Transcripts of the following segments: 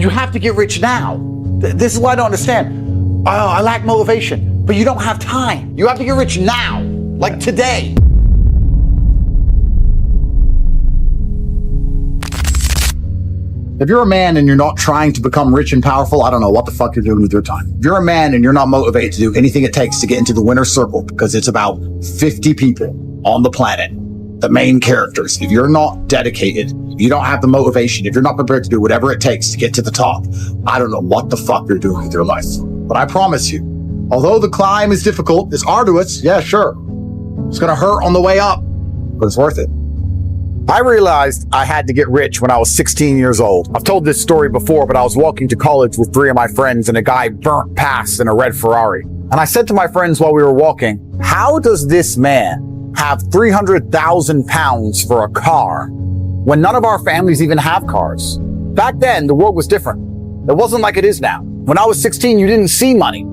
You have to get rich now. This is what I don't understand. Oh, I lack motivation, but you don't have time. You have to get rich now, like today. If you're a man and you're not trying to become rich and powerful, I don't know what the fuck you're doing with your time. If you're a man and you're not motivated to do anything it takes to get into the winner's circle, because it's about 50 people on the planet, the main characters. If you're not dedicated, you don't have the motivation, if you're not prepared to do whatever it takes to get to the top, I don't know what the fuck you're doing with your life. But I promise you, although the climb is difficult, it's arduous, yeah, sure. It's gonna hurt on the way up, but it's worth it. I realized I had to get rich when I was 16 years old. I've told this story before, but I was walking to college with 3 of my friends and a guy burnt past in a red Ferrari. And I said to my friends while we were walking, how does this man have 300,000 pounds for a car when none of our families even have cars? Back then, the world was different. It wasn't like it is now. When I was 16, you didn't see money.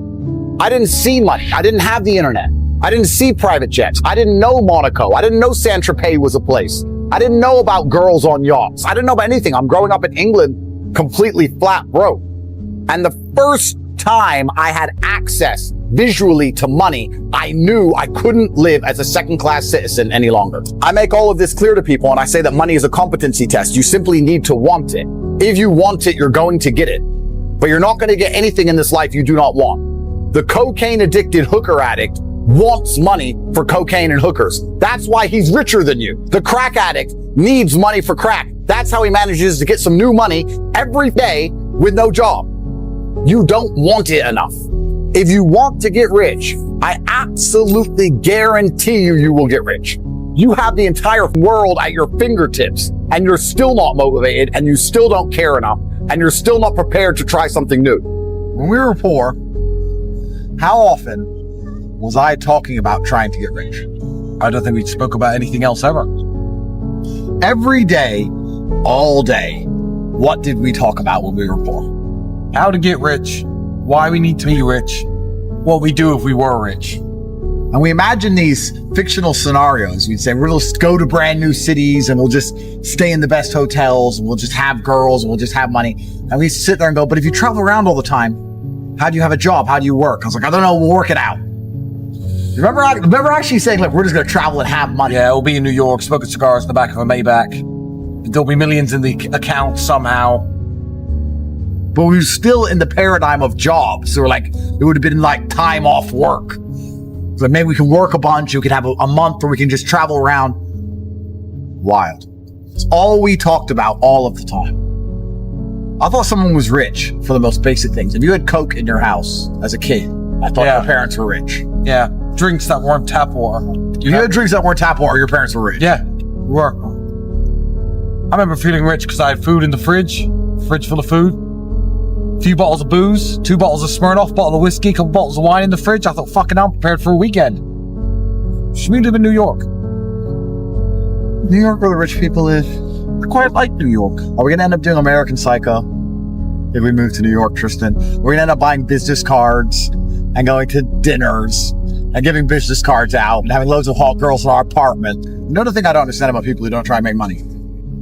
I didn't see money. I didn't have the internet. I didn't see private jets. I didn't know Monaco. I didn't know Saint-Tropez was a place. I didn't know about girls on yachts. I didn't know about anything. I'm growing up in England, completely flat broke. And the first time I had access visually to money, I knew I couldn't live as a second-class citizen any longer. I make all of this clear to people, and I say that money is a competency test. You simply need to want it. If you want it, you're going to get it. But you're not going to get anything in this life you do not want. The cocaine-addicted hooker addict wants money for cocaine and hookers. That's why he's richer than you. The crack addict needs money for crack. That's how he manages to get some new money every day with no job. You don't want it enough. If you want to get rich, I absolutely guarantee you will get rich. You have the entire world at your fingertips, and you're still not motivated, and you still don't care enough, and you're still not prepared to try something new. When we were poor, how often was I talking about trying to get rich? I don't think we spoke about anything else ever. Every day, all day, what did we talk about when we were poor? How to get rich, why we need to be rich, what we do if we were rich. And we imagine these fictional scenarios. We'd say, we'll just go to brand new cities and we'll just stay in the best hotels and we'll just have girls and we'll just have money. And we sit there and go, but if you travel around all the time, how do you have a job? How do you work? I was like, I don't know, we'll work it out. Remember actually saying, like, we're just going to travel and have money. Yeah, we'll be in New York, smoking cigars in the back of a Maybach. There'll be millions in the account somehow. But we were still in the paradigm of jobs. So we're like, it would have been like time off work. So maybe we can work a bunch. We could have a month where we can just travel around. Wild. It's all we talked about all of the time. I thought someone was rich for the most basic things. If you had Coke in your house as a kid, I thought your parents were rich. Yeah, drinks that weren't tap water. If you had drinks that weren't tap water, your parents were rich. Yeah, we were. I remember feeling rich because I had food in the fridge full of food, a few bottles of booze, 2 bottles of Smirnoff, bottle of whiskey, a couple bottles of wine in the fridge. I thought, fucking, I'm prepared for a weekend. Should we live in New York? New York, where the rich people live. I quite like New York. Are we going to end up doing American Psycho if we move to New York, Tristan? We're going to end up buying business cards and going to dinners and giving business cards out and having loads of hot girls in our apartment. Another thing I don't understand about people who don't try and make money.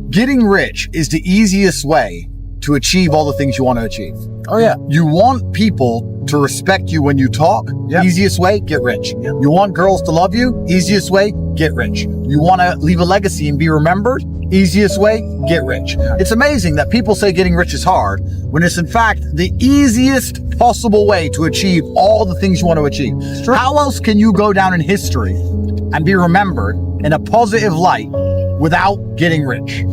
Getting rich is the easiest way to achieve all the things you want to achieve. Oh, yeah. You want people to respect you when you talk. Yep. Easiest way, get rich. Yep. You want girls to love you. Easiest way, get rich. You want to leave a legacy and be remembered. Easiest way, get rich. It's amazing that people say getting rich is hard when it's in fact the easiest possible way to achieve all the things you want to achieve. How else can you go down in history and be remembered in a positive light without getting rich?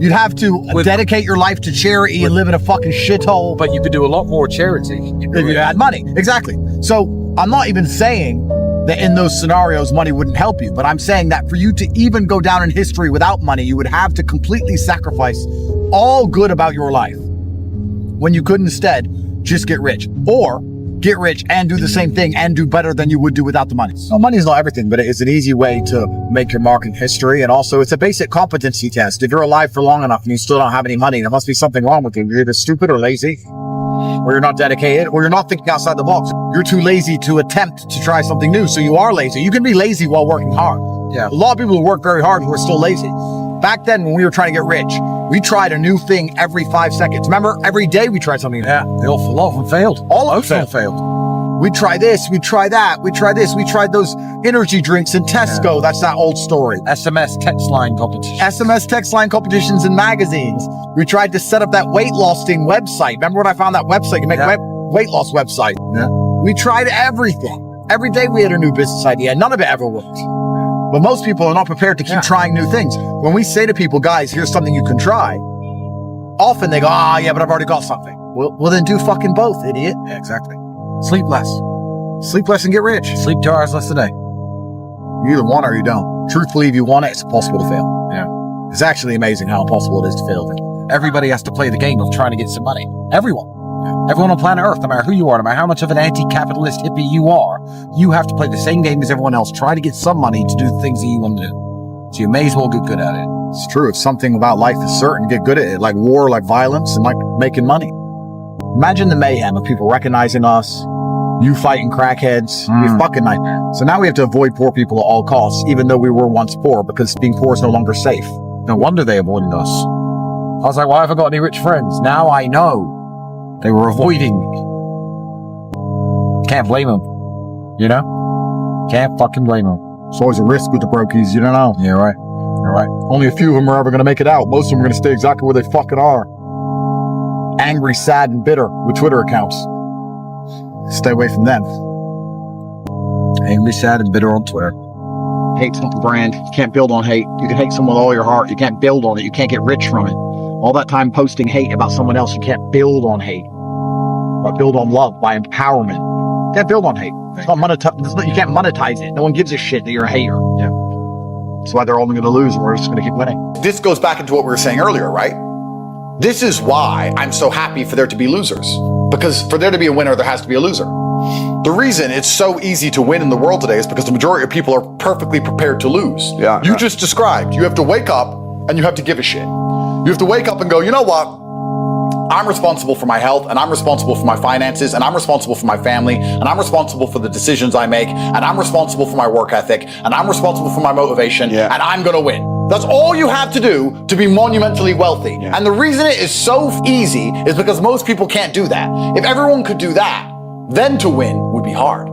You'd have to dedicate your life to charity and live in a fucking shithole. But you could do a lot more charity if you had money. Exactly. So I'm not even saying that in those scenarios, money wouldn't help you. But I'm saying that for you to even go down in history without money, you would have to completely sacrifice all good about your life when you could instead just get rich. Or get rich and do the same thing and do better than you would do without the money. So money is not everything, but it is an easy way to make your mark in history. And also it's a basic competency test. If you're alive for long enough and you still don't have any money, there must be something wrong with you. You're either stupid or lazy, or you're not dedicated, or you're not thinking outside the box. You're too lazy to attempt to try something new. So you are lazy. You can be lazy while working hard. Yeah. A lot of people who work very hard who are still lazy. Back then when we were trying to get rich, We tried a new thing every 5 seconds. Remember, every day we tried something. Yeah, a lot of them failed. All of them failed. We try this, we try that, we try this, we tried those energy drinks in Tesco. Yeah. That's that old story. SMS text line competitions. SMS text line competitions in magazines. We tried to set up that weight loss thing website. Remember when I found that website? You make weight loss website. Yeah. We tried everything. Every day we had a new business idea. None of it ever worked. But most people are not prepared to keep trying new things. When we say to people, guys, here's something you can try, often they go, yeah, but I've already got something. Well, then do fucking both, idiot. Yeah, exactly. Sleep less. Sleep less and get rich. Sleep 2 hours less a day. You either want it or you don't. Truthfully, if you want it, it's impossible to fail. Yeah. It's actually amazing how impossible it is to fail. Everybody has to play the game of trying to get some money. Everyone. Everyone on planet Earth, no matter who you are, no matter how much of an anti-capitalist hippie you are, you have to play the same game as everyone else. Try to get some money to do the things that you want to do. So you may as well get good at it. It's true. If something about life is certain, get good at it. Like war, like violence, and like making money. Imagine the mayhem of people recognizing us, you fighting crackheads, you fucking nightmare. So now we have to avoid poor people at all costs, even though we were once poor, because being poor is no longer safe. No wonder they avoided us. I was like, well, I haven't got any rich friends. Now I know. They were avoiding me. Can't blame them. You know? Can't fucking blame them. It's always a risk with the brokies, you don't know. Yeah, right. You're right. Only a few of them are ever going to make it out. Most of them are going to stay exactly where they fucking are. Angry, sad, and bitter with Twitter accounts. Stay away from them. Angry, sad, and bitter on Twitter. Hate's not a brand. You can't build on hate. You can hate someone with all your heart. You can't build on it. You can't get rich from it. All that time posting hate about someone else, you can't build on hate. But build on love, by empowerment. You can't build on hate. It's not you can't monetize it. No one gives a shit that you're a hater. Yeah. That's why they're only going to lose and we're just going to keep winning. This goes back into what we were saying earlier, right? This is why I'm so happy for there to be losers. Because for there to be a winner, there has to be a loser. The reason it's so easy to win in the world today is because the majority of people are perfectly prepared to lose. Yeah. You just described, you have to wake up and you have to give a shit. You have to wake up and go, you know what? I'm responsible for my health, and I'm responsible for my finances, and I'm responsible for my family, and I'm responsible for the decisions I make, and I'm responsible for my work ethic, and I'm responsible for my motivation, and I'm gonna win. That's all you have to do to be monumentally wealthy. Yeah. And the reason it is so easy is because most people can't do that. If everyone could do that, then to win would be hard.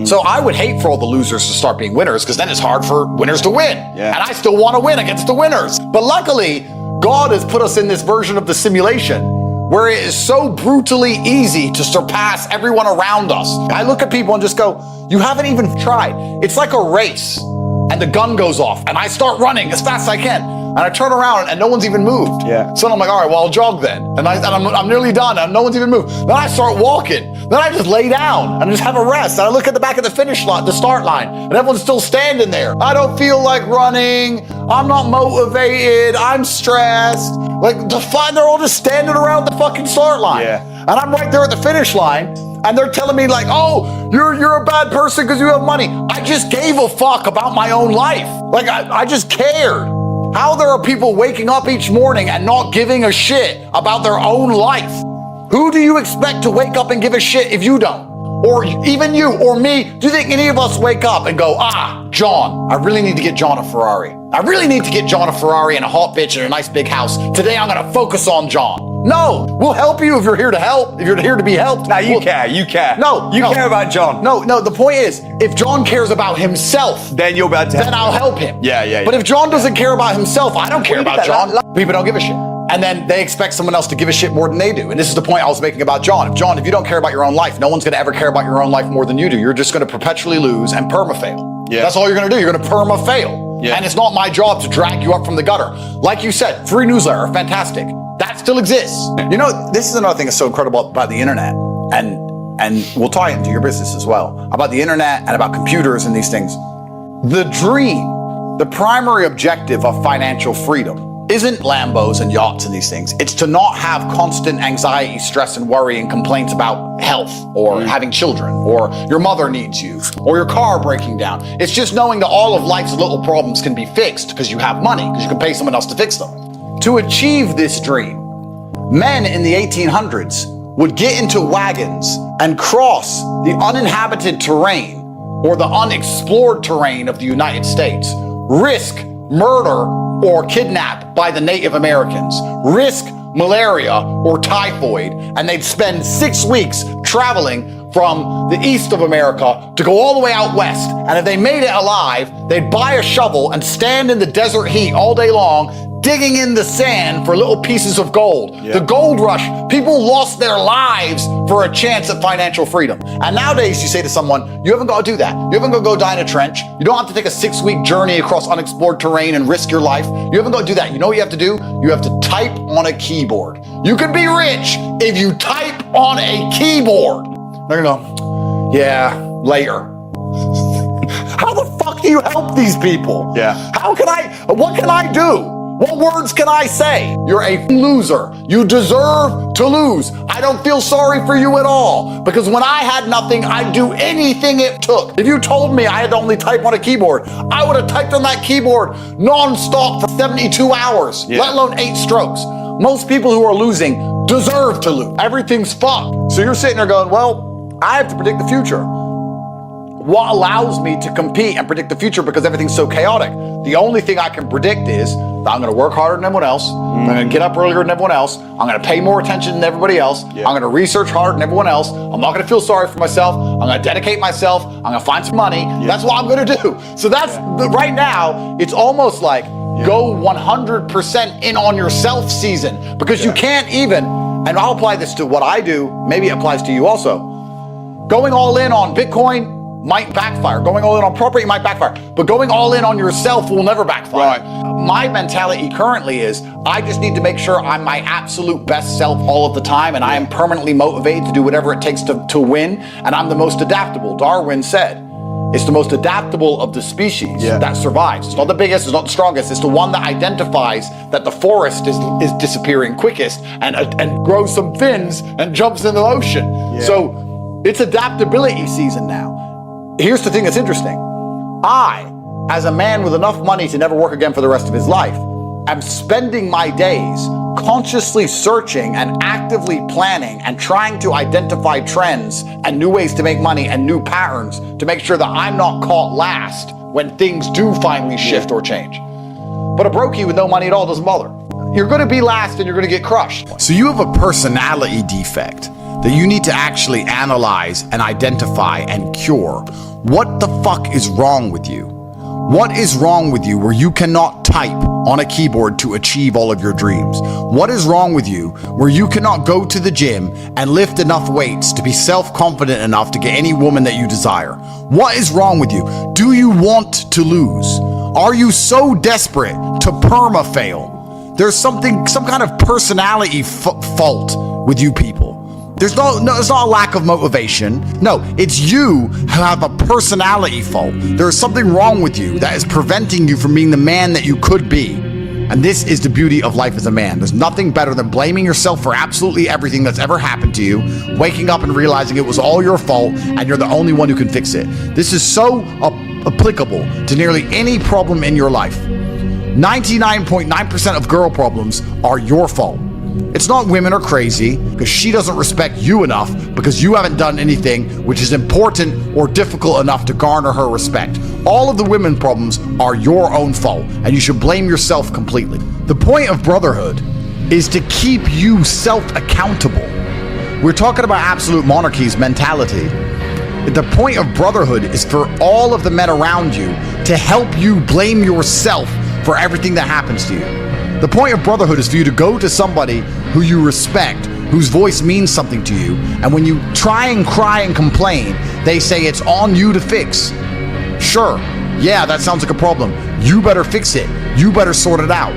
So I would hate for all the losers to start being winners, because then it's hard for winners to win. Yeah. And I still want to win against the winners. But luckily, God has put us in this version of the simulation where it is so brutally easy to surpass everyone around us. I look at people and just go, you haven't even tried. It's like a race, and the gun goes off, and I start running as fast as I can, and I turn around and no one's even moved. Yeah. So I'm like, all right, well, I'll jog then. And I'm nearly done, and no one's even moved. Then I start walking. Then I just lay down and just have a rest. And I look at the back of the finish line, the start line, and everyone's still standing there. I don't feel like running. I'm not motivated. I'm stressed. Like, they're all just standing around the fucking start line. Yeah. And I'm right there at the finish line, and they're telling me like, oh, you're a bad person because you have money. I just gave a fuck about my own life. Like, I just cared. How there are people waking up each morning and not giving a shit about their own life. Who do you expect to wake up and give a shit if you don't? Or even you or me, do you think any of us wake up and go, John, I really need to get John a Ferrari. I really need to get John a Ferrari and a hot bitch and a nice big house. Today I'm gonna focus on John. No, we'll help you if you're here to help, if you're here to be helped. Now you care. No, you care about John. No, the point is, if John cares about himself, then you're about to help. Then I'll help him. Yeah. But if John doesn't care about himself, I don't care about John. People don't give a shit. And then they expect someone else to give a shit more than they do. And this is the point I was making about John. If you don't care about your own life, no one's gonna ever care about your own life more than you do. You're just gonna perpetually lose and perma-fail. Yeah. That's all you're gonna do. You're gonna perma-fail. Yeah. And it's not my job to drag you up from the gutter. Like you said, free newsletter, fantastic. That still exists. You know, this is another thing that's so incredible about the internet, and we'll tie it into your business as well, about the internet and about computers and these things. The dream, the primary objective of financial freedom isn't Lambos and yachts and these things. It's to not have constant anxiety, stress, and worry and complaints about health or having children or your mother needs you or your car breaking down. It's just knowing that all of life's little problems can be fixed because you have money, because you can pay someone else to fix them. To achieve this dream, men in the 1800s would get into wagons and cross the uninhabited terrain or the unexplored terrain of the United States, risk murder, or kidnapped by the Native Americans, risk malaria or typhoid, and they'd spend 6 weeks traveling from the east of America to go all the way out west. And if they made it alive, they'd buy a shovel and stand in the desert heat all day long, digging in the sand for little pieces of gold. Yeah. The gold rush, people lost their lives for a chance at financial freedom. And nowadays you say to someone, you haven't got to do that. You haven't got to go die in a trench. You don't have to take a 6-week journey across unexplored terrain and risk your life. You haven't got to do that. You know what you have to do? You have to type on a keyboard. You can be rich if you type on a keyboard. They're gonna go, yeah, later. How the fuck do you help these people? Yeah. What can I do? What words can I say? You're a loser. You deserve to lose. I don't feel sorry for you at all, because when I had nothing, I'd do anything it took. If you told me I had to only type on a keyboard, I would have typed on that keyboard non-stop for 72 hours, let alone 8 strokes. Most people who are losing deserve to lose. Everything's fucked. So you're sitting there going, well, I have to predict the future. What allows me to compete and predict the future? Because everything's so chaotic. The only thing I can predict is that I'm going to work harder than everyone else. I'm going to get up earlier than everyone else. I'm going to pay more attention than everybody else. I'm going to research harder than everyone else. I'm not going to feel sorry for myself. I'm going to dedicate myself. I'm going to find some money. That's what I'm going to do. So that's right now, it's almost like go 100% in on yourself season, because you can't even, and I'll apply this to what I do, maybe it applies to you also. Going all in on Bitcoin might backfire. Going all in on property might backfire. But going all in on yourself will never backfire. Right. My mentality currently is I just need to make sure I'm my absolute best self all of the time, and I am permanently motivated to do whatever it takes to win, and I'm the most adaptable. Darwin said it's the most adaptable of the species that survives. It's not the biggest, it's not the strongest, it's the one that identifies that the forest is disappearing quickest and grows some fins and jumps in the ocean. So it's adaptability season now. Here's the thing that's interesting. I, as a man with enough money to never work again for the rest of his life, am spending my days consciously searching and actively planning and trying to identify trends and new ways to make money and new patterns to make sure that I'm not caught last when things do finally shift or change. But a brokey with no money at all doesn't bother. You're going to be last and you're going to get crushed. So you have a personality defect that you need to actually analyze and identify and cure. What the fuck is wrong with you? What is wrong with you where you cannot type on a keyboard to achieve all of your dreams? What is wrong with you where you cannot go to the gym and lift enough weights to be self-confident enough to get any woman that you desire? What is wrong with you? Do you want to lose? Are you so desperate to perma-fail? There's some kind of personality fault with you people. It's not a lack of motivation. No, it's you who have a personality fault. There is something wrong with you that is preventing you from being the man that you could be. And this is the beauty of life as a man. There's nothing better than blaming yourself for absolutely everything that's ever happened to you, waking up and realizing it was all your fault and you're the only one who can fix it. This is so applicable to nearly any problem in your life. 99.9% of girl problems are your fault. It's not women are crazy because she doesn't respect you enough because you haven't done anything which is important or difficult enough to garner her respect. All of the women problems are your own fault, and you should blame yourself completely. The point of brotherhood is to keep you self-accountable. We're talking about absolute monarchy's mentality. The point of brotherhood is for all of the men around you to help you blame yourself for everything that happens to you. The point of brotherhood is for you to go to somebody who you respect, whose voice means something to you, and when you try and cry and complain, they say it's on you to fix. Sure, yeah, that sounds like a problem. You better fix it. You better sort it out.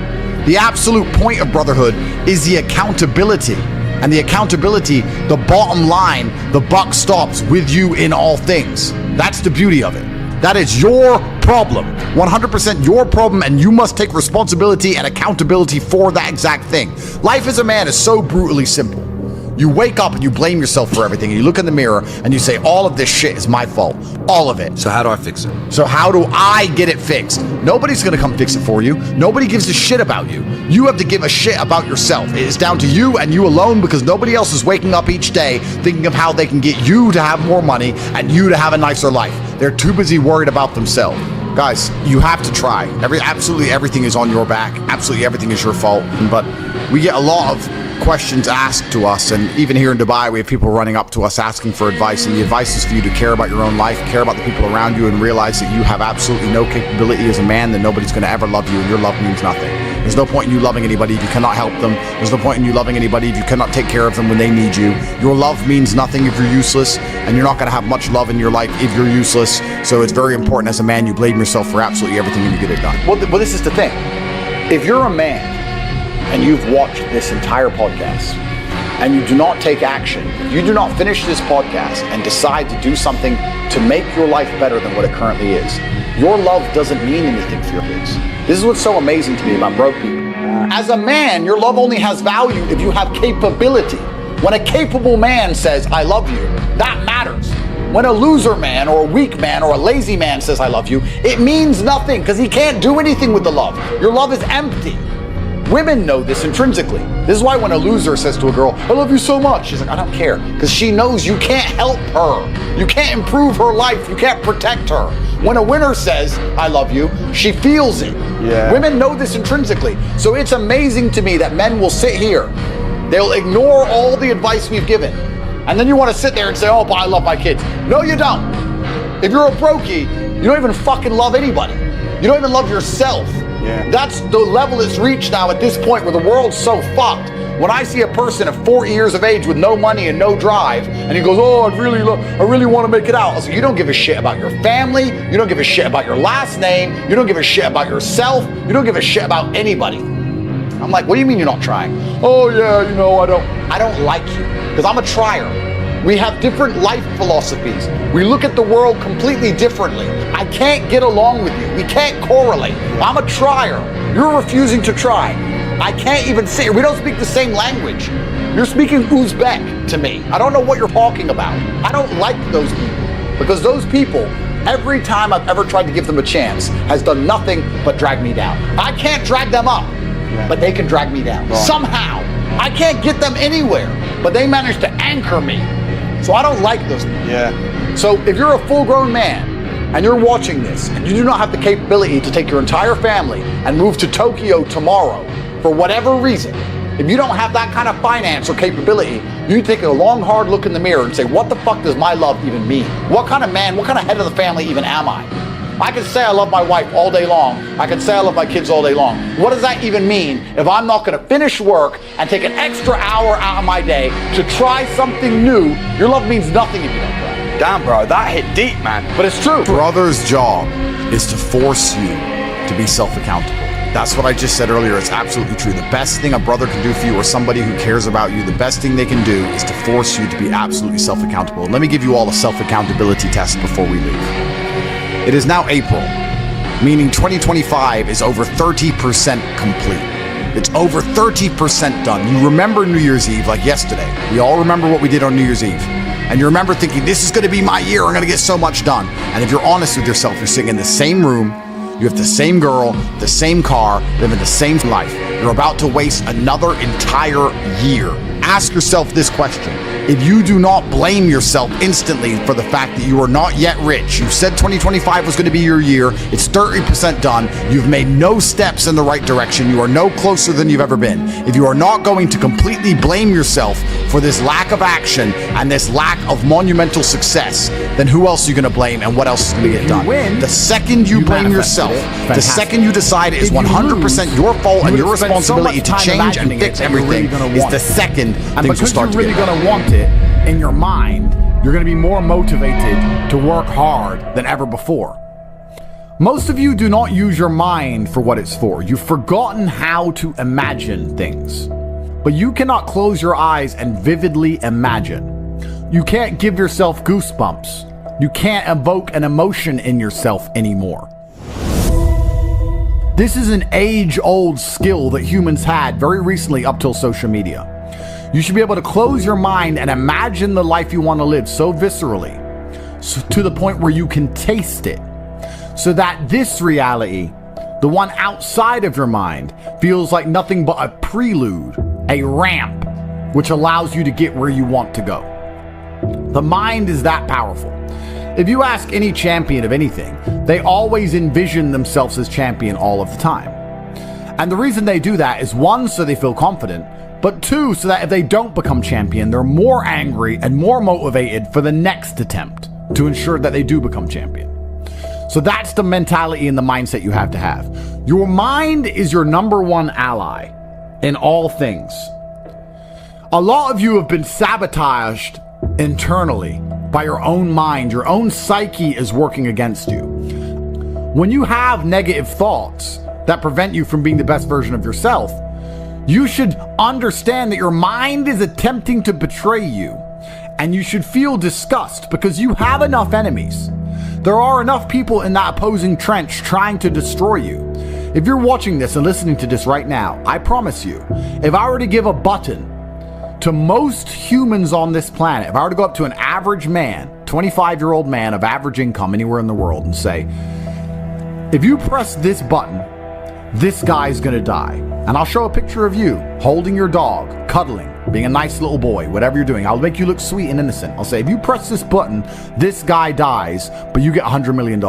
The absolute point of brotherhood is the accountability. And the accountability, the bottom line, the buck stops with you in all things. That's the beauty of it. That is your problem, 100% your problem, and you must take responsibility and accountability for that exact thing. Life as a man is so brutally simple. You wake up and you blame yourself for everything, and you look in the mirror and you say, all of this shit is my fault, all of it. So how do I fix it? So how do I get it fixed? Nobody's gonna come fix it for you. Nobody gives a shit about you. You have to give a shit about yourself. It is down to you and you alone, because nobody else is waking up each day thinking of how they can get you to have more money and you to have a nicer life. They're too busy worried about themselves. Guys, you have to try. Absolutely everything is on your back. Absolutely everything is your fault. But we get a lot of questions asked to us, and even here in Dubai we have people running up to us asking for advice, and the advice is for you to care about your own life, care about the people around you, and realize that you have absolutely no capability as a man, that nobody's going to ever love you, and your love means nothing. There's no point in you loving anybody if you cannot help them. There's no point in you loving anybody if you cannot take care of them when they need you. Your love means nothing if you're useless, and you're not going to have much love in your life if you're useless. So it's very important as a man you blame yourself for absolutely everything and you get it done. Well, this is the thing. If you're a man and you've watched this entire podcast and you do not take action, if you do not finish this podcast and decide to do something to make your life better than what it currently is, your love doesn't mean anything for your kids. This is what's so amazing to me about broke people. As a man, your love only has value if you have capability. When a capable man says, I love you, that matters. When a loser man or a weak man or a lazy man says, I love you, it means nothing because he can't do anything with the love. Your love is empty. Women know this intrinsically. This is why when a loser says to a girl, I love you so much, she's like, I don't care. Because she knows you can't help her. You can't improve her life. You can't protect her. When a winner says, I love you, she feels it. Yeah. Women know this intrinsically. So it's amazing to me that men will sit here. They'll ignore all the advice we've given. And then you want to sit there and say, oh, but I love my kids. No, you don't. If you're a brokey, you don't even fucking love anybody. You don't even love yourself. Yeah. That's the level it's reached now at this point where the world's so fucked. When I see a person at 40 years of age with no money and no drive, and he goes, oh, I really want to make it out. I say, you don't give a shit about your family. You don't give a shit about your last name. You don't give a shit about yourself. You don't give a shit about anybody. I'm like, what do you mean you're not trying? Oh yeah, I don't like you because I'm a trier. We have different life philosophies. We look at the world completely differently. I can't get along with you. We can't correlate. I'm a trier. You're refusing to try. I can't even say it. We don't speak the same language. You're speaking Uzbek to me. I don't know what you're talking about. I don't like those people because those people, every time I've ever tried to give them a chance, has done nothing but drag me down. I can't drag them up, but they can drag me down. Right. Somehow. I can't get them anywhere, but they manage to anchor me. So I don't like those people. Yeah. So if you're a full-grown man and you're watching this and you do not have the capability to take your entire family and move to Tokyo tomorrow for whatever reason, if you don't have that kind of finance or capability, you need to take a long, hard look in the mirror and say, what the fuck does my love even mean? What kind of man, what kind of head of the family even am I? I can say I love my wife all day long. I can say I love my kids all day long. What does that even mean if I'm not going to finish work and take an extra hour out of my day to try something new? Your love means nothing if you don't try. Damn, bro, that hit deep, man. But it's true. Brother's job is to force you to be self-accountable. That's what I just said earlier. It's absolutely true. The best thing a brother can do for you or somebody who cares about you, the best thing they can do is to force you to be absolutely self-accountable. And let me give you all a self-accountability test before we leave. It is now April, meaning 2025 is over 30% complete. It's over 30% done. You remember New Year's Eve like yesterday. We all remember what we did on New Year's Eve. And you remember thinking, this is going to be my year. I'm going to get so much done. And if you're honest with yourself, you're sitting in the same room. You have the same girl, the same car, living the same life. You're about to waste another entire year. Ask yourself this question. If you do not blame yourself instantly for the fact that you are not yet rich, you said 2025 was going to be your year, it's 30% done, you've made no steps in the right direction, you are no closer than you've ever been. If you are not going to completely blame yourself for this lack of action and this lack of monumental success, then who else are you going to blame and what else is going to get done? The second you blame yourself, the second you decide it is 100% your fault and your responsibility to change and fix everything is the second things will start to get better. In your mind, you're going to be more motivated to work hard than ever before. Most of you do not use your mind for what it's for. You've forgotten how to imagine things. But you cannot close your eyes and vividly imagine. You can't give yourself goosebumps. You can't evoke an emotion in yourself anymore. This is an age-old skill that humans had very recently up till social media. You should be able to close your mind and imagine the life you want to live so viscerally, to the point where you can taste it, so that this reality, the one outside of your mind, feels like nothing but a prelude, a ramp, which allows you to get where you want to go. The mind is that powerful. If you ask any champion of anything, they always envision themselves as champion all of the time. And the reason they do that is, one, so they feel confident, but two, so that if they don't become champion, they're more angry and more motivated for the next attempt to ensure that they do become champion. So that's the mentality and the mindset you have to have. Your mind is your number one ally in all things. A lot of you have been sabotaged internally by your own mind. Your own psyche is working against you. When you have negative thoughts that prevent you from being the best version of yourself, you should understand that your mind is attempting to betray you, and you should feel disgust because you have enough enemies. There are enough people in that opposing trench trying to destroy you. If you're watching this and listening to this right now, I promise you, if I were to give a button to most humans on this planet, if I were to go up to an average man, 25-year-old man of average income anywhere in the world, and say, if you press this button, this guy's gonna die. And I'll show a picture of you holding your dog, cuddling, being a nice little boy, whatever you're doing. I'll make you look sweet and innocent. I'll say, if you press this button, this guy dies, but you get $100 million.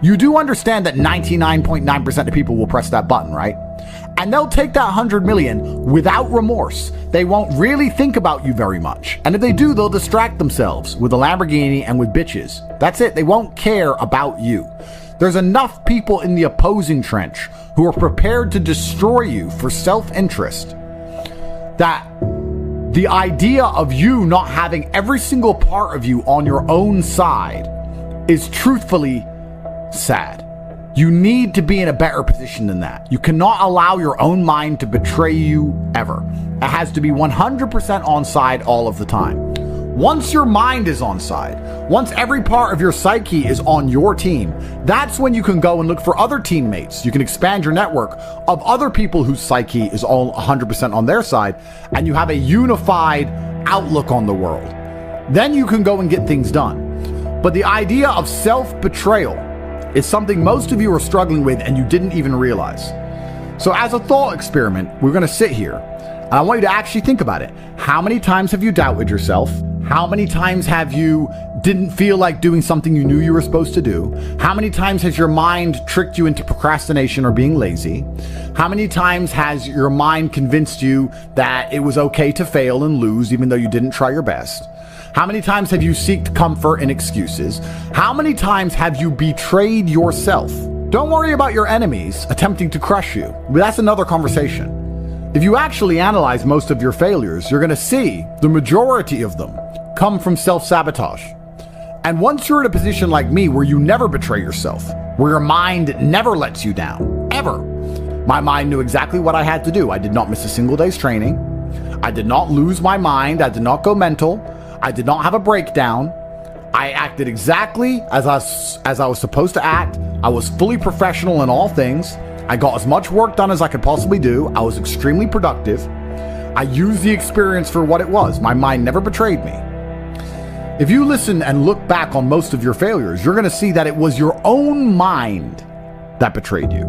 You do understand that 99.9% of people will press that button, right? And they'll take that 100 million without remorse. They won't really think about you very much. And if they do, they'll distract themselves with a Lamborghini and with bitches. That's it. They won't care about you. There's enough people in the opposing trench who are prepared to destroy you for self-interest that the idea of you not having every single part of you on your own side is truthfully sad. You need to be in a better position than that. You cannot allow your own mind to betray you ever. It has to be 100% on side all of the time. Once your mind is on side, once every part of your psyche is on your team, that's when you can go and look for other teammates. You can expand your network of other people whose psyche is all 100% on their side, and you have a unified outlook on the world. Then you can go and get things done. But the idea of self-betrayal is something most of you are struggling with and you didn't even realize. So as a thought experiment, we're going to sit here and I want you to actually think about it. How many times have you doubted yourself? How many times have you didn't feel like doing something you knew you were supposed to do? How many times has your mind tricked you into procrastination or being lazy? How many times has your mind convinced you that it was okay to fail and lose even though you didn't try your best? How many times have you sought comfort in excuses? How many times have you betrayed yourself? Don't worry about your enemies attempting to crush you. That's another conversation. If you actually analyze most of your failures, you're going to see the majority of them come from self-sabotage. And once you're in a position like me where you never betray yourself, where your mind never lets you down, ever. My mind knew exactly what I had to do. I did not miss a single day's training. I did not lose my mind. I did not go mental. I did not have a breakdown. I acted exactly as I was supposed to act. I was fully professional in all things. I got as much work done as I could possibly do. I was extremely productive. I used the experience for what it was. My mind never betrayed me. If you listen and look back on most of your failures, you're going to see that it was your own mind that betrayed you.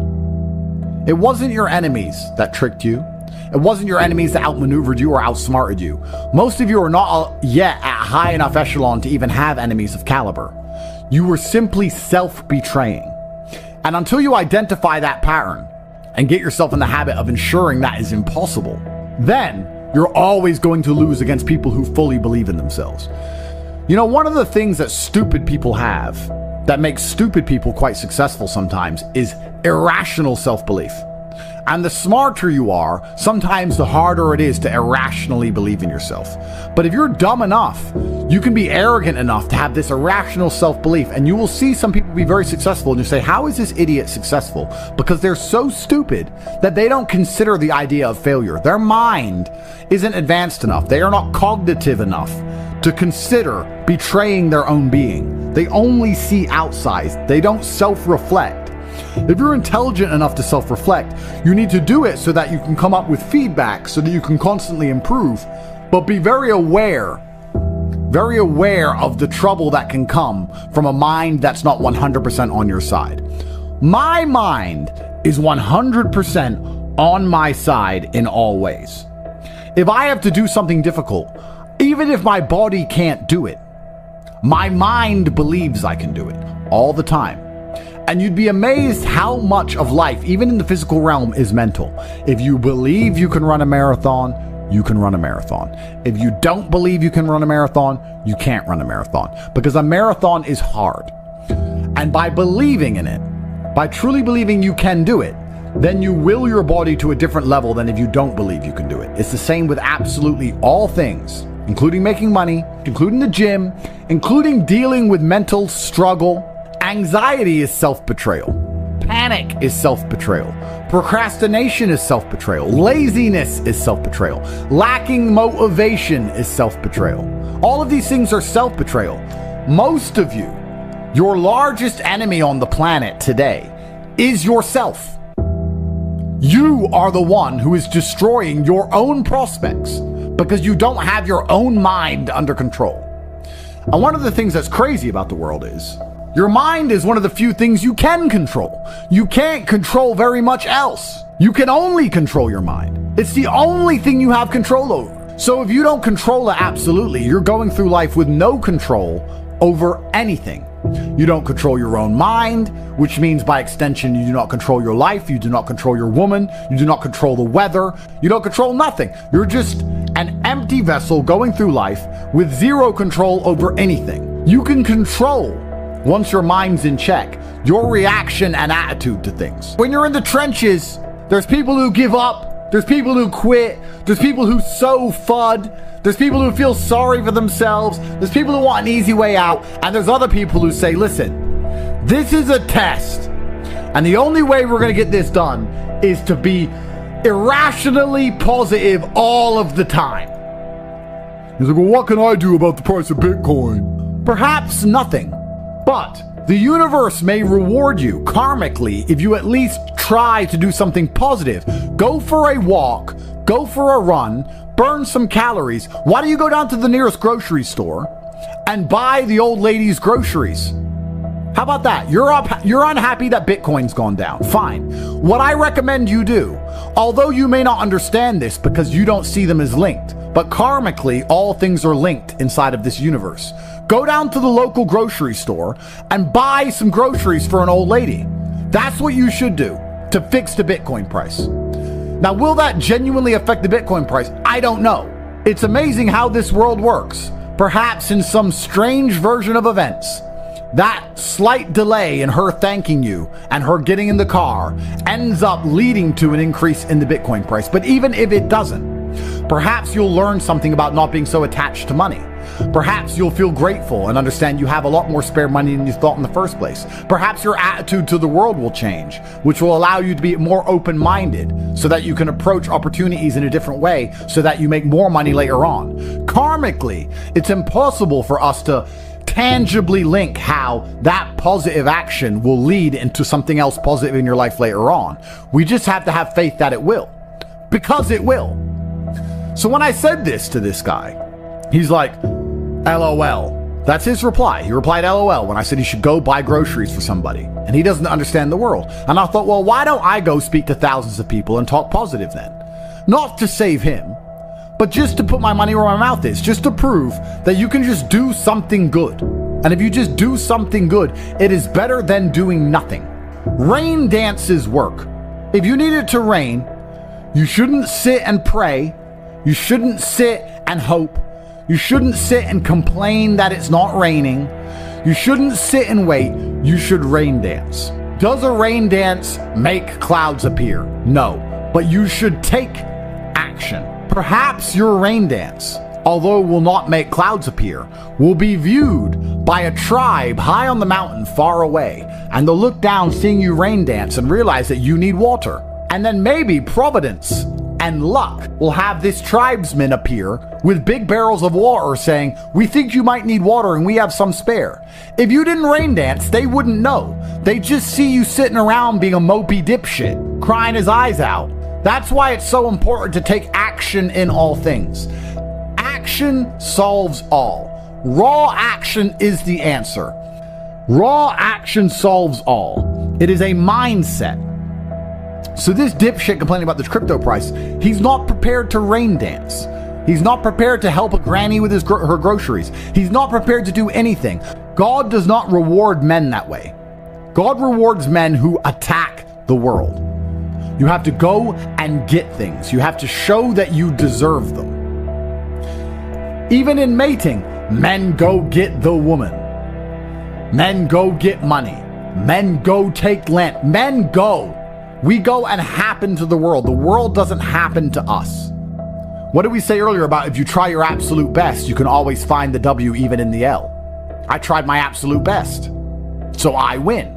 It wasn't your enemies that tricked you. It wasn't your enemies that outmaneuvered you or outsmarted you. Most of you are not yet at high enough echelon to even have enemies of caliber. You were simply self-betraying. And until you identify that pattern and get yourself in the habit of ensuring that is impossible, then you're always going to lose against people who fully believe in themselves. You know, one of the things that stupid people have that makes stupid people quite successful sometimes is irrational self-belief. And the smarter you are, sometimes the harder it is to irrationally believe in yourself. But if you're dumb enough, you can be arrogant enough to have this irrational self-belief, and you will see some people be very successful, and you say, how is this idiot successful? Because they're so stupid that they don't consider the idea of failure. Their mind isn't advanced enough. They are not cognitive enough to consider betraying their own being. They only see outside. They don't self-reflect. If you're intelligent enough to self-reflect, you need to do it so that you can come up with feedback so that you can constantly improve, but be very aware of the trouble that can come from a mind that's not 100% on your side. My mind is 100% on my side in all ways. If I have to do something difficult, even if my body can't do it, My mind believes I can do it all the time. And you'd be amazed how much of life, even in the physical realm, is mental. If you believe you can run a marathon, you can run a marathon. If you don't believe you can run a marathon, you can't run a marathon. Because a marathon is hard. And by believing in it, by truly believing you can do it, then you will your body to a different level than if you don't believe you can do it. It's the same with absolutely all things, including making money, including the gym, including dealing with mental struggle. Anxiety is self-betrayal. Panic is self-betrayal. Procrastination is self-betrayal. Laziness is self-betrayal. Lacking motivation is self-betrayal. All of these things are self-betrayal. Most of you, your largest enemy on the planet today is yourself. You are the one who is destroying your own prospects because you don't have your own mind under control. And one of the things that's crazy about the world is your mind is one of the few things you can control. You can't control very much else. You can only control your mind. It's the only thing you have control over. So if you don't control it absolutely, you're going through life with no control over anything. You don't control your own mind, which means by extension, you do not control your life. You do not control your woman. You do not control the weather. You don't control nothing. You're just an empty vessel going through life with zero control over anything. You can control, once your mind's in check, your reaction and attitude to things. When you're in the trenches, there's people who give up. There's people who quit. There's people who sow FUD. There's people who feel sorry for themselves. There's people who want an easy way out. And there's other people who say, listen, this is a test. And the only way we're going to get this done is to be irrationally positive all of the time. He's like, well, what can I do about the price of Bitcoin? Perhaps nothing. But the universe may reward you karmically if you at least try to do something positive. Go for a walk. Go for a run. Burn some calories. Why don't you go down to the nearest grocery store and buy the old lady's groceries? How about that? You're unhappy that Bitcoin's gone down. Fine. What I recommend you do, although you may not understand this because you don't see them as linked, but karmically, all things are linked inside of this universe. Go down to the local grocery store and buy some groceries for an old lady. That's what you should do to fix the Bitcoin price. Now, will that genuinely affect the Bitcoin price? I don't know. It's amazing how this world works. Perhaps in some strange version of events, that slight delay in her thanking you and her getting in the car ends up leading to an increase in the Bitcoin price. But even if it doesn't, perhaps you'll learn something about not being so attached to money. Perhaps you'll feel grateful and understand you have a lot more spare money than you thought in the first place. Perhaps your attitude to the world will change, which will allow you to be more open-minded so that you can approach opportunities in a different way so that you make more money later on. Karmically, it's impossible for us to tangibly link how that positive action will lead into something else positive in your life later on. We just have to have faith that it will, because it will. So when I said this to this guy, he's like, LOL. That's his reply. He replied LOL when I said he should go buy groceries for somebody. And he doesn't understand the world. And I thought, well, why don't I go speak to thousands of people and talk positive then? Not to save him, but just to put my money where my mouth is. Just to prove that you can just do something good. And if you just do something good, it is better than doing nothing. Rain dances work. If you need it to rain, you shouldn't sit and pray. You shouldn't sit and hope. You shouldn't sit and complain that it's not raining. You shouldn't sit and wait. You should rain dance. Does a rain dance make clouds appear? No. But you should take action. Perhaps your rain dance, although will not make clouds appear, will be viewed by a tribe high on the mountain far away. And they'll look down seeing you rain dance and realize that you need water. And then maybe Providence and luck will have this tribesman appear with big barrels of water saying, we think you might need water and we have some spare. If you didn't rain dance, they wouldn't know. They just see you sitting around being a mopey dipshit, crying his eyes out. That's why it's so important to take action in all things. Action solves all. Raw action is the answer. Raw action solves all. It is a mindset. So this dipshit complaining about the crypto price, he's not prepared to rain dance. He's not prepared to help a granny with her groceries. He's not prepared to do anything. God does not reward men that way. God rewards men who attack the world. You have to go and get things. You have to show that you deserve them. Even in mating, men go get the woman. Men go get money. Men go take land. Men go. We go and happen to the world. The world doesn't happen to us. What did we say earlier about if you try your absolute best, you can always find the W even in the L? I tried my absolute best, so I win.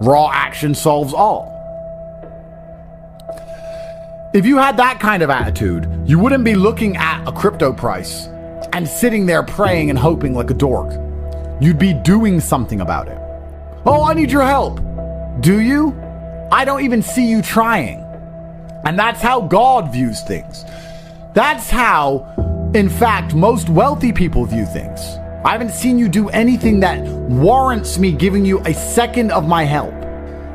Raw action solves all. If you had that kind of attitude, you wouldn't be looking at a crypto price and sitting there praying and hoping like a dork. You'd be doing something about it. Oh, I need your help. Do you? I don't even see you trying. And that's how God views things. That's how, in fact, most wealthy people view things. I haven't seen you do anything that warrants me giving you a second of my help.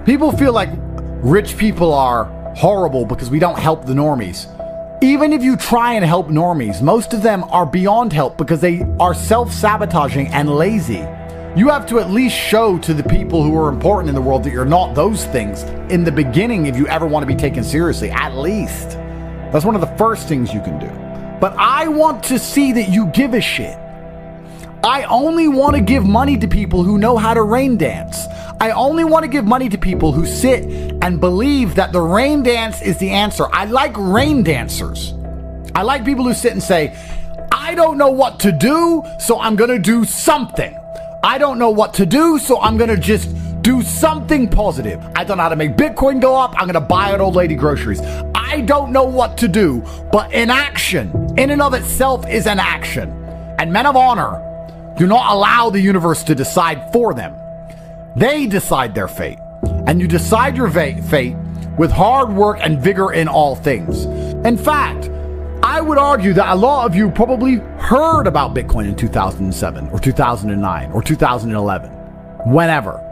People feel like rich people are horrible because we don't help the normies. Even if you try and help normies, most of them are beyond help because they are self-sabotaging and lazy. You have to at least show to the people who are important in the world that you're not those things in the beginning if you ever want to be taken seriously, at least. That's one of the first things you can do. But I want to see that you give a shit. I only want to give money to people who know how to rain dance. I only want to give money to people who sit and believe that the rain dance is the answer. I like rain dancers. I like people who sit and say, I don't know what to do, so I'm going to do something. I don't know what to do, so I'm going to just do something positive. I don't know how to make Bitcoin go up. I'm going to buy an old lady groceries. I don't know what to do, but inaction in and of itself is an action. And men of honor do not allow the universe to decide for them. They decide their fate. And you decide your fate with hard work and vigor in all things. In fact, I would argue that a lot of you probably heard about Bitcoin in 2007 or 2009 or 2011, whenever.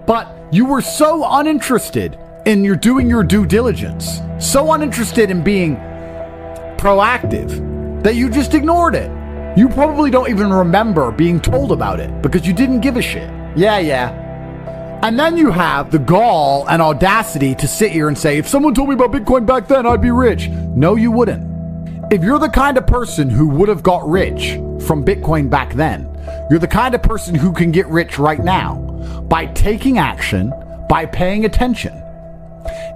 But you were so uninterested in doing your due diligence, so uninterested in being proactive that you just ignored it. You probably don't even remember being told about it because you didn't give a shit. Yeah. And then you have the gall and audacity to sit here and say, if someone told me about Bitcoin back then, I'd be rich. No, you wouldn't. If you're the kind of person who would have got rich from Bitcoin back then, you're the kind of person who can get rich right now by taking action, by paying attention.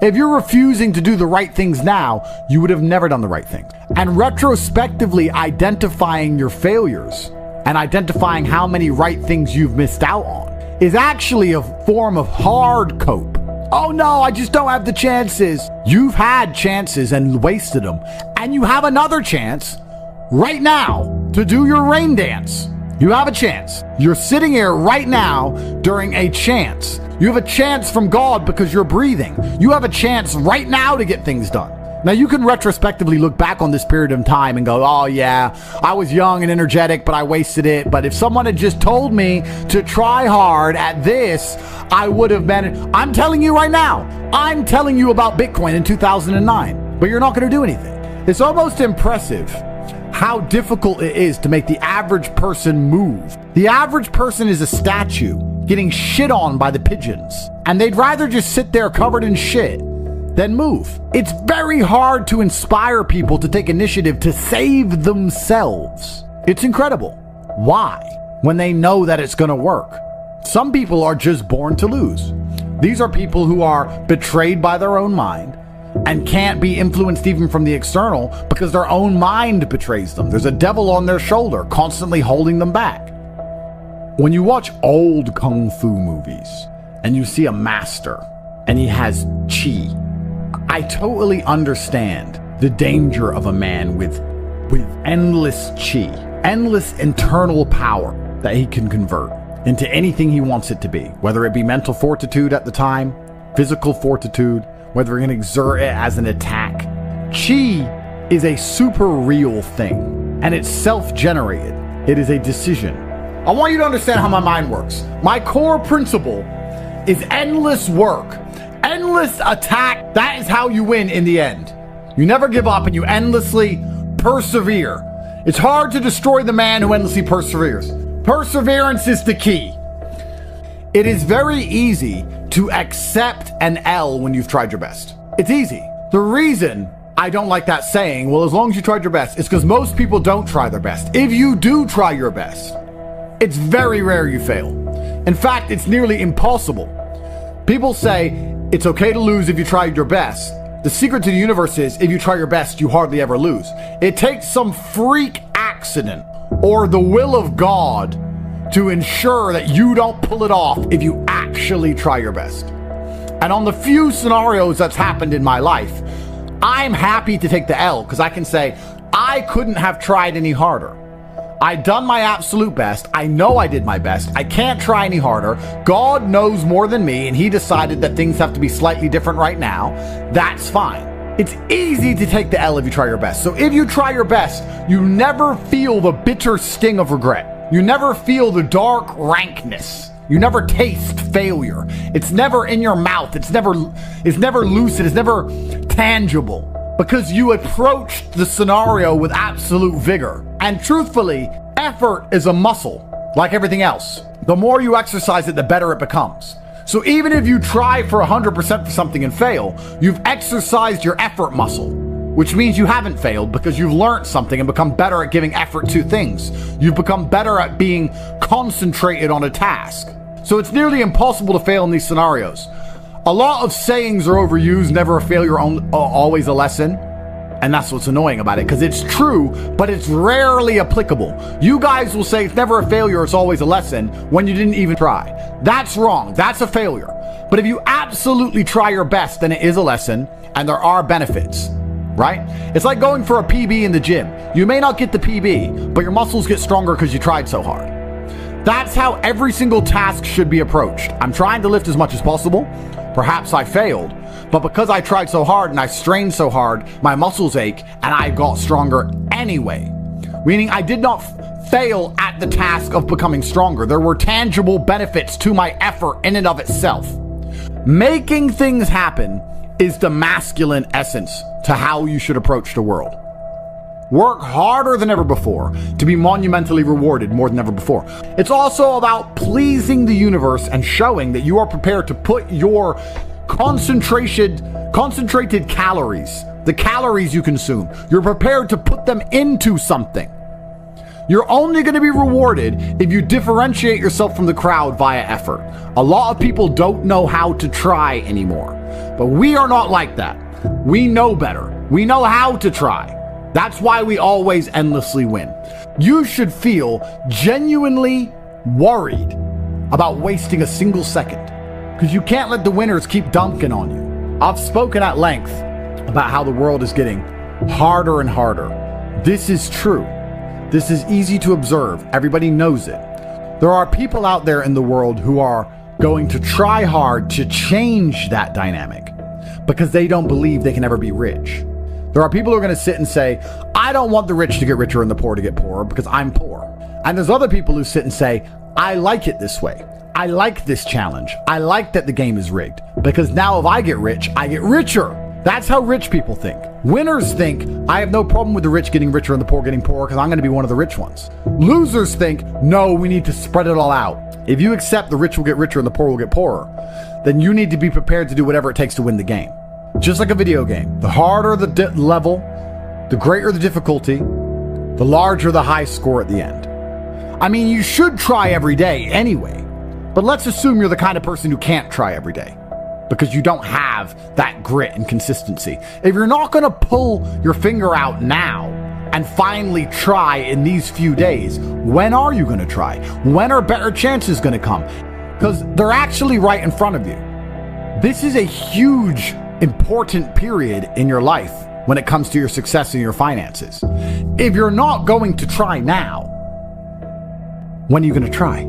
If you're refusing to do the right things now, you would have never done the right things. And retrospectively identifying your failures and identifying how many right things you've missed out on is actually a form of hard cope. Oh no, I just don't have the chances. You've had chances and wasted them. And you have another chance right now to do your rain dance. You have a chance. You're sitting here right now during a chance. You have a chance from God because you're breathing. You have a chance right now to get things done. Now you can retrospectively look back on this period of time and go, oh yeah, I was young and energetic, but I wasted it. But if someone had just told me to try hard at this, I would have been. I'm telling you right now, I'm telling you about Bitcoin in 2009, but you're not going to do anything. It's almost impressive how difficult it is to make the average person move. The average person is a statue getting shit on by the pigeons, and they'd rather just sit there covered in shit than move. It's very hard to inspire people to take initiative to save themselves. It's incredible. Why? When they know that it's going to work. Some people are just born to lose. These are people who are betrayed by their own mind and can't be influenced even from the external because their own mind betrays them. There's a devil on their shoulder constantly holding them back. When you watch old kung fu movies and you see a master and he has chi, I totally understand the danger of a man with endless chi, endless internal power that he can convert into anything he wants it to be, whether it be mental fortitude at the time, physical fortitude, whether he can exert it as an attack. Chi is a super real thing, and it's self-generated. It is a decision. I want you to understand how my mind works. My core principle is endless work. Endless attack. That is how you win in the end. You never give up and you endlessly persevere. It's hard to destroy the man who endlessly perseveres. Perseverance is the key. It is very easy to accept an L when you've tried your best. It's easy. The reason I don't like that saying, well, as long as you tried your best, is because most people don't try their best. If you do try your best, it's very rare you fail. In fact, it's nearly impossible. People say it's okay to lose if you tried your best. The secret to the universe is if you try your best, you hardly ever lose. It takes some freak accident or the will of God to ensure that you don't pull it off if you actually try your best. And on the few scenarios that's happened in my life, I'm happy to take the L because I can say I couldn't have tried any harder. I done my absolute best. I know I did my best. I can't try any harder. God knows more than me, and he decided that things have to be slightly different right now. That's fine. It's easy to take the L if you try your best. So if you try your best, you never feel the bitter sting of regret. You never feel the dark rankness. You never taste failure. It's never in your mouth. It's never lucid. It's never tangible. Because you approached the scenario with absolute vigor. And truthfully, effort is a muscle, like everything else. The more you exercise it, the better it becomes. So even if you try for 100% for something and fail, you've exercised your effort muscle, which means you haven't failed because you've learned something and become better at giving effort to things. You've become better at being concentrated on a task. So it's nearly impossible to fail in these scenarios. A lot of sayings are overused, never a failure, always a lesson. And that's what's annoying about it, because it's true, but it's rarely applicable. You guys will say it's never a failure, it's always a lesson, when you didn't even try. That's wrong. That's a failure. But if you absolutely try your best, then it is a lesson, and there are benefits, right? It's like going for a PB in the gym. You may not get the PB, but your muscles get stronger because you tried so hard. That's how every single task should be approached. I'm trying to lift as much as possible. Perhaps I failed, but because I tried so hard and I strained so hard, my muscles ache and I got stronger anyway. Meaning I did not fail at the task of becoming stronger. There were tangible benefits to my effort in and of itself. Making things happen is the masculine essence to how you should approach the world. Work harder than ever before to be monumentally rewarded more than ever before. It's also about pleasing the universe and showing that you are prepared to put your concentrated calories, the calories you consume, you're prepared to put them into something. You're only going to be rewarded if you differentiate yourself from the crowd via effort. A lot of people don't know how to try anymore, but we are not like that. We know better. We know how to try. That's why we always endlessly win. You should feel genuinely worried about wasting a single second, because you can't let the winners keep dunking on you. I've spoken at length about how the world is getting harder and harder. This is true. This is easy to observe. Everybody knows it. There are people out there in the world who are going to try hard to change that dynamic because they don't believe they can ever be rich. There are people who are going to sit and say, I don't want the rich to get richer and the poor to get poorer because I'm poor. And there's other people who sit and say, I like it this way. I like this challenge. I like that the game is rigged because now if I get rich, I get richer. That's how rich people think. Winners think, I have no problem with the rich getting richer and the poor getting poorer because I'm going to be one of the rich ones. Losers think, no, we need to spread it all out. If you accept the rich will get richer and the poor will get poorer, then you need to be prepared to do whatever it takes to win the game. Just like a video game, the harder the level, the greater the difficulty, the larger the high score at the end. I mean, you should try every day anyway, but let's assume you're the kind of person who can't try every day because you don't have that grit and consistency. If you're not going to pull your finger out now and finally try in these few days, when are you going to try? When are better chances going to come? Because they're actually right in front of you. This is a huge important period in your life when it comes to your success and your finances. If you're not going to try now, when are you going to try?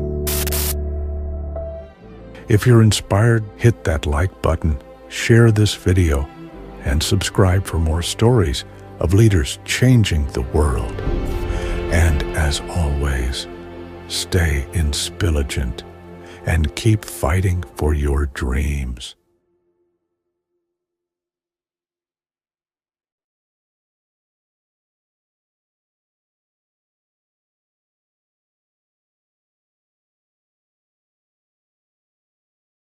If you're inspired, hit that like button, share this video, and subscribe for more stories of leaders changing the world. And as always, stay inspilligent and keep fighting for your dreams.